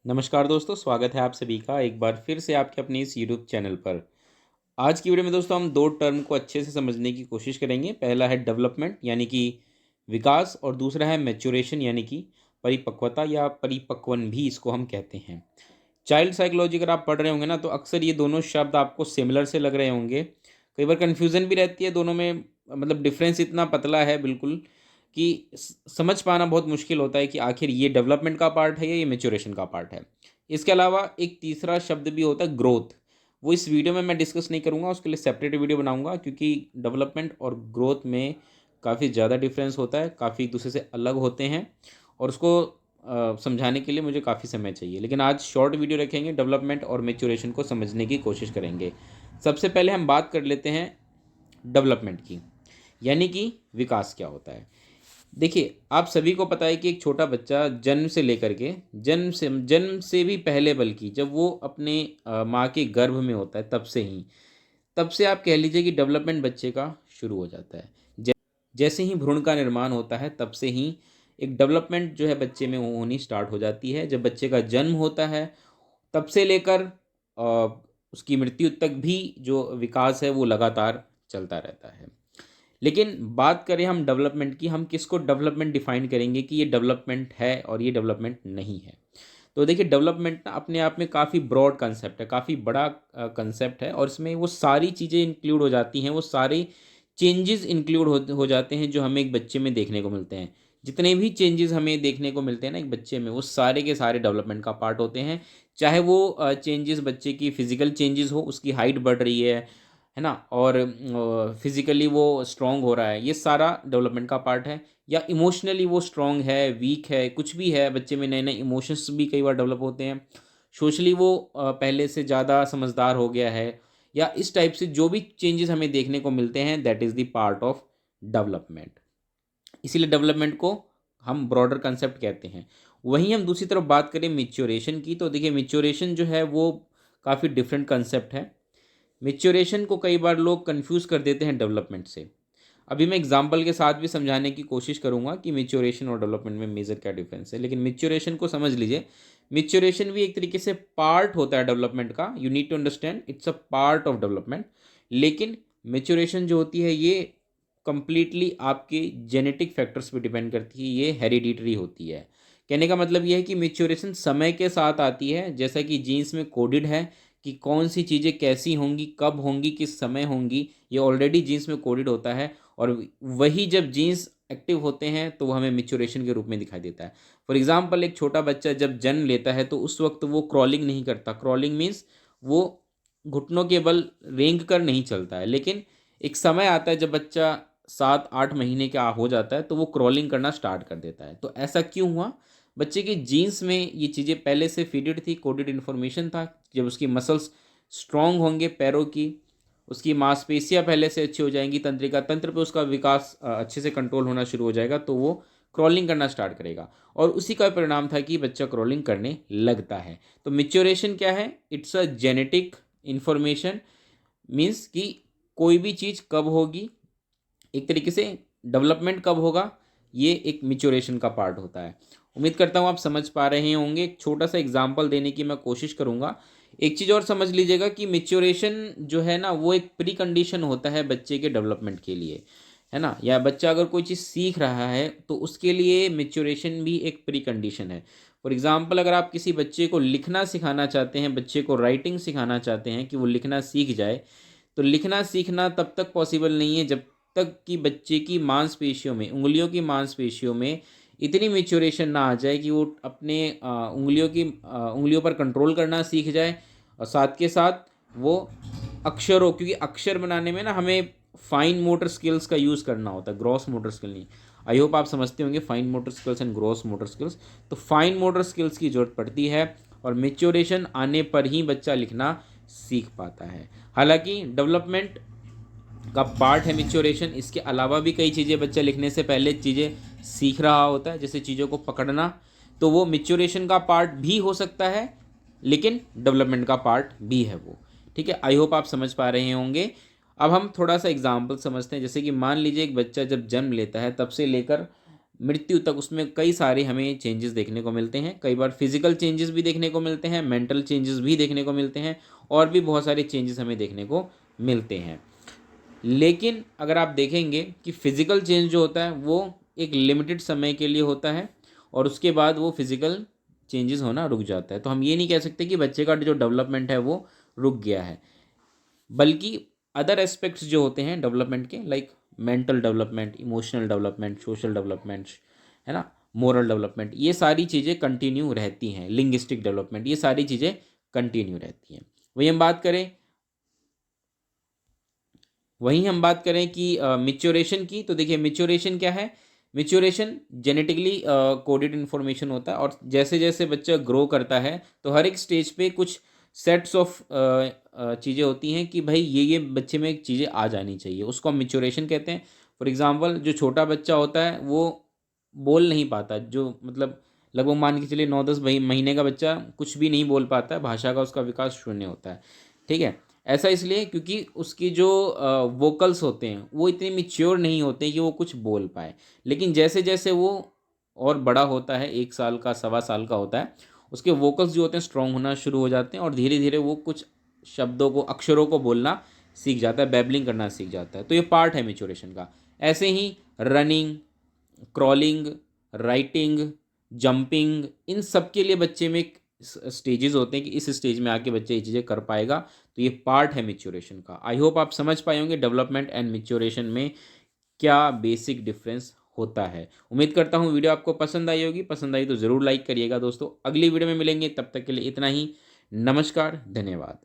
नमस्कार दोस्तों, स्वागत है आप सभी का एक बार फिर से आपके अपने इस यूट्यूब चैनल पर। आज की वीडियो में दोस्तों हम दो टर्म को अच्छे से समझने की कोशिश करेंगे। पहला है डेवलपमेंट यानी कि विकास, और दूसरा है मैच्योरेशन यानी कि परिपक्वता या परिपक्वन भी इसको हम कहते हैं। चाइल्ड साइकोलॉजी अगर आप पढ़ रहे होंगे ना, तो अक्सर ये दोनों शब्द आपको सिमिलर से लग रहे होंगे। कई बार कन्फ्यूज़न भी रहती है दोनों में, मतलब डिफरेंस इतना पतला है बिल्कुल कि समझ पाना बहुत मुश्किल होता है कि आखिर ये डेवलपमेंट का पार्ट है या ये मैच्योरेशन का पार्ट है। इसके अलावा एक तीसरा शब्द भी होता है ग्रोथ। वो इस वीडियो में मैं डिस्कस नहीं करूँगा, उसके लिए सेपरेट वीडियो बनाऊँगा, क्योंकि डेवलपमेंट और ग्रोथ में काफ़ी ज़्यादा डिफरेंस होता है, काफ़ी एक दूसरे से अलग होते हैं, और उसको समझाने के लिए मुझे काफ़ी समय चाहिए। लेकिन आज शॉर्ट वीडियो रखेंगे, डेवलपमेंट और मैच्योरेशन को समझने की कोशिश करेंगे। सबसे पहले हम बात कर लेते हैं डेवलपमेंट की, यानी कि विकास क्या होता है। देखिए, आप सभी को पता है कि एक छोटा बच्चा जन्म से लेकर के जन्म से भी पहले, बल्कि जब वो अपने माँ के गर्भ में होता है तब से आप कह लीजिए कि डेवलपमेंट बच्चे का शुरू हो जाता है। जैसे ही भ्रूण का निर्माण होता है तब से ही एक डेवलपमेंट जो है बच्चे में वो होनी स्टार्ट हो जाती है। जब बच्चे का जन्म होता है तब से लेकर उसकी मृत्यु तक भी जो विकास है वो लगातार चलता रहता है। लेकिन बात करें हम डेवलपमेंट की, हम किसको डेवलपमेंट डिफाइन करेंगे कि ये डेवलपमेंट है और ये डेवलपमेंट नहीं है। तो देखिए, डेवलपमेंट ना अपने आप में काफ़ी ब्रॉड कंसेप्ट है, काफ़ी बड़ा कंसेप्ट है, और इसमें वो सारी चीज़ें इंक्लूड हो जाती हैं, वो सारे चेंजेस इंक्लूड हो जाते हैं जो हमें एक बच्चे में देखने को मिलते हैं। जितने भी चेंजेस हमें देखने को मिलते हैं ना एक बच्चे में, वो सारे के सारे डेवलपमेंट का पार्ट होते हैं। चाहे वो चेंजेस बच्चे की फिजिकल चेंजेस हो, उसकी हाइट बढ़ रही है ना, और फिजिकली वो स्ट्रांग हो रहा है, ये सारा डेवलपमेंट का पार्ट है। या इमोशनली वो स्ट्रांग है, वीक है, कुछ भी है, बच्चे में नए नए इमोशंस भी कई बार डेवलप होते हैं। सोशली वो पहले से ज़्यादा समझदार हो गया है, या इस टाइप से जो भी चेंजेस हमें देखने को मिलते हैं, that is the part of development. इसीलिए डेवलपमेंट को हम ब्रॉडर कंसेप्ट कहते हैं। वहीं हम दूसरी तरफ बात करें मैच्योरेशन की, तो देखिए मैच्योरेशन जो है वो काफ़ी डिफरेंट कंसेप्ट है। मैच्योरेशन को कई बार लोग कंफ्यूज कर देते हैं डेवलपमेंट से। अभी मैं एग्जांपल के साथ भी समझाने की कोशिश करूंगा कि मैच्योरेशन और डेवलपमेंट में मेजर क्या डिफरेंस है, लेकिन मैच्योरेशन को समझ लीजिए। मैच्योरेशन भी एक तरीके से पार्ट होता है डेवलपमेंट का। You need to understand it's a part of development. लेकिन मैच्योरेशन जो होती है ये कंप्लीटली आपके जेनेटिक फैक्टर्स पे डिपेंड करती है, ये हेरिडिटरी होती है। कहने का मतलब ये है कि मैच्योरेशन समय के साथ आती है, जैसा कि जीन्स में कोडेड है कि कौन सी चीज़ें कैसी होंगी, कब होंगी, किस समय होंगी, ये ऑलरेडी जीन्स में कोडेड होता है। और वही जब जीन्स एक्टिव होते हैं तो वो हमें मैच्योरेशन के रूप में दिखाई देता है। फॉर एग्जांपल, एक छोटा बच्चा जब जन्म लेता है तो उस वक्त वो क्रॉलिंग नहीं करता। क्रॉलिंग मीन्स वो घुटनों के बल रेंग कर नहीं चलता है। लेकिन एक समय आता है जब बच्चा 7-8 महीने का हो जाता है तो वो क्रॉलिंग करना स्टार्ट कर देता है। तो ऐसा क्यों हुआ? बच्चे के जीन्स में ये चीज़ें पहले से फीडेड थी, कोडेड इन्फॉर्मेशन था। जब उसकी मसल्स स्ट्रांग होंगे पैरों की, उसकी मांसपेशियां पहले से अच्छी हो जाएंगी, तंत्रिका तंत्र पे उसका विकास अच्छे से कंट्रोल होना शुरू हो जाएगा, तो वो क्रॉलिंग करना स्टार्ट करेगा। और उसी का परिणाम था कि बच्चा क्रॉलिंग करने लगता है। तो मैच्योरेशन क्या है? It's a genetic information. Means कि कोई भी चीज़ कब होगी, एक तरीके से डेवलपमेंट कब होगा, ये एक मैच्योरेशन का पार्ट होता है। उम्मीद करता हूँ आप समझ पा रहे होंगे। एक छोटा सा एग्जांपल देने की मैं कोशिश करूँगा। एक चीज़ और समझ लीजिएगा कि मैच्योरेशन जो है ना, वो एक प्री कंडीशन होता है बच्चे के डेवलपमेंट के लिए, है ना। या बच्चा अगर कोई चीज़ सीख रहा है तो उसके लिए मैच्योरेशन भी एक प्री कंडीशन है। फॉर एग्जाम्पल, अगर आप किसी बच्चे को लिखना सिखाना चाहते हैं, बच्चे को राइटिंग सिखाना चाहते हैं कि वो लिखना सीख जाए, तो लिखना सीखना तब तक पॉसिबल नहीं है जब तक कि बच्चे की मांसपेशियों में, उंगलियों की मांसपेशियों में इतनी मैच्योरेशन ना आ जाए कि वो अपने उंगलियों पर कंट्रोल करना सीख जाए, और साथ के साथ वो अक्षरों, क्योंकि अक्षर बनाने में ना हमें फाइन मोटर स्किल्स का यूज़ करना होता है, ग्रॉस मोटर स्किल नहीं। आई होप आप समझते होंगे fine motor skills and gross motor skills. तो फाइन मोटर स्किल्स की ज़रूरत पड़ती है, और मैच्योरेशन आने पर ही बच्चा लिखना सीख पाता है। हालांकि डेवलपमेंट का पार्ट है मैच्योरेशन, इसके अलावा भी कई चीज़ें बच्चा लिखने से पहले चीज़ें सीख रहा होता है, जैसे चीज़ों को पकड़ना, तो वो मैच्योरेशन का पार्ट भी हो सकता है, लेकिन डेवलपमेंट का पार्ट भी है वो। ठीक है, आई होप आप समझ पा रहे होंगे। अब हम थोड़ा सा एग्जाम्पल समझते हैं। जैसे कि मान लीजिए एक बच्चा जब जन्म लेता है तब से लेकर मृत्यु तक उसमें कई सारे हमें चेंजेस देखने को मिलते हैं। कई बार फिजिकल चेंजेस भी देखने को मिलते हैं, मेंटल चेंजेस भी देखने को मिलते हैं, और भी बहुत सारे चेंजेस हमें देखने को मिलते हैं। लेकिन अगर आप देखेंगे कि फिजिकल चेंज जो होता है वो एक लिमिटेड समय के लिए होता है, और उसके बाद वो फिजिकल चेंजेस होना रुक जाता है। तो हम ये नहीं कह सकते कि बच्चे का जो डेवलपमेंट है वो रुक गया है, बल्कि अदर एस्पेक्ट्स जो होते हैं डेवलपमेंट के, like mental development, emotional development, social development, है ना, मोरल डेवलपमेंट, ये सारी चीज़ें कंटिन्यू रहती हैं। लिंग्विस्टिक डेवलपमेंट, ये सारी चीज़ें कंटिन्यू रहती हैं। वहीं हम बात करें कि मिच्योरेशन की, तो देखिए मिच्योरेशन क्या है। मिच्योरेशन जेनेटिकली कोडेड इन्फॉर्मेशन होता है, और जैसे जैसे बच्चा ग्रो करता है तो हर एक स्टेज पे कुछ सेट्स ऑफ चीज़ें होती हैं कि भाई ये बच्चे में चीज़ें आ जानी चाहिए, उसको हम मिच्योरेशन कहते हैं। फॉर एग्जांपल, जो छोटा बच्चा होता है वो बोल नहीं पाता, जो मतलब लगभग मान के चलिए 9-10 महीने का बच्चा कुछ भी नहीं बोल पाता है, भाषा का उसका विकास शून्य होता है। ठीक है, ऐसा इसलिए क्योंकि उसकी जो वोकल्स होते हैं वो इतने मिच्योर नहीं होते कि वो कुछ बोल पाए। लेकिन जैसे जैसे वो और बड़ा होता है, 1 साल का, 1.25 साल का होता है, उसके वोकल्स जो होते हैं स्ट्रॉन्ग होना शुरू हो जाते हैं, और धीरे धीरे वो कुछ शब्दों को, अक्षरों को बोलना सीख जाता है, बैबलिंग करना सीख जाता है। तो ये पार्ट है मेच्योरेशन का। ऐसे ही रनिंग, क्रॉलिंग, राइटिंग, जंपिंग, इन सब के लिए बच्चे में स्टेजेस होते हैं कि इस स्टेज में आके बच्चे ये चीज़ें कर पाएगा। तो ये पार्ट है मेच्योरेशन का। आई होप आप समझ पाए होंगे डेवलपमेंट एंड मेच्योरेशन में क्या बेसिक डिफरेंस होता है। उम्मीद करता हूँ वीडियो आपको पसंद आई होगी। पसंद आई तो ज़रूर लाइक करिएगा दोस्तों। अगली वीडियो में मिलेंगे, तब तक के लिए इतना ही। नमस्कार, धन्यवाद।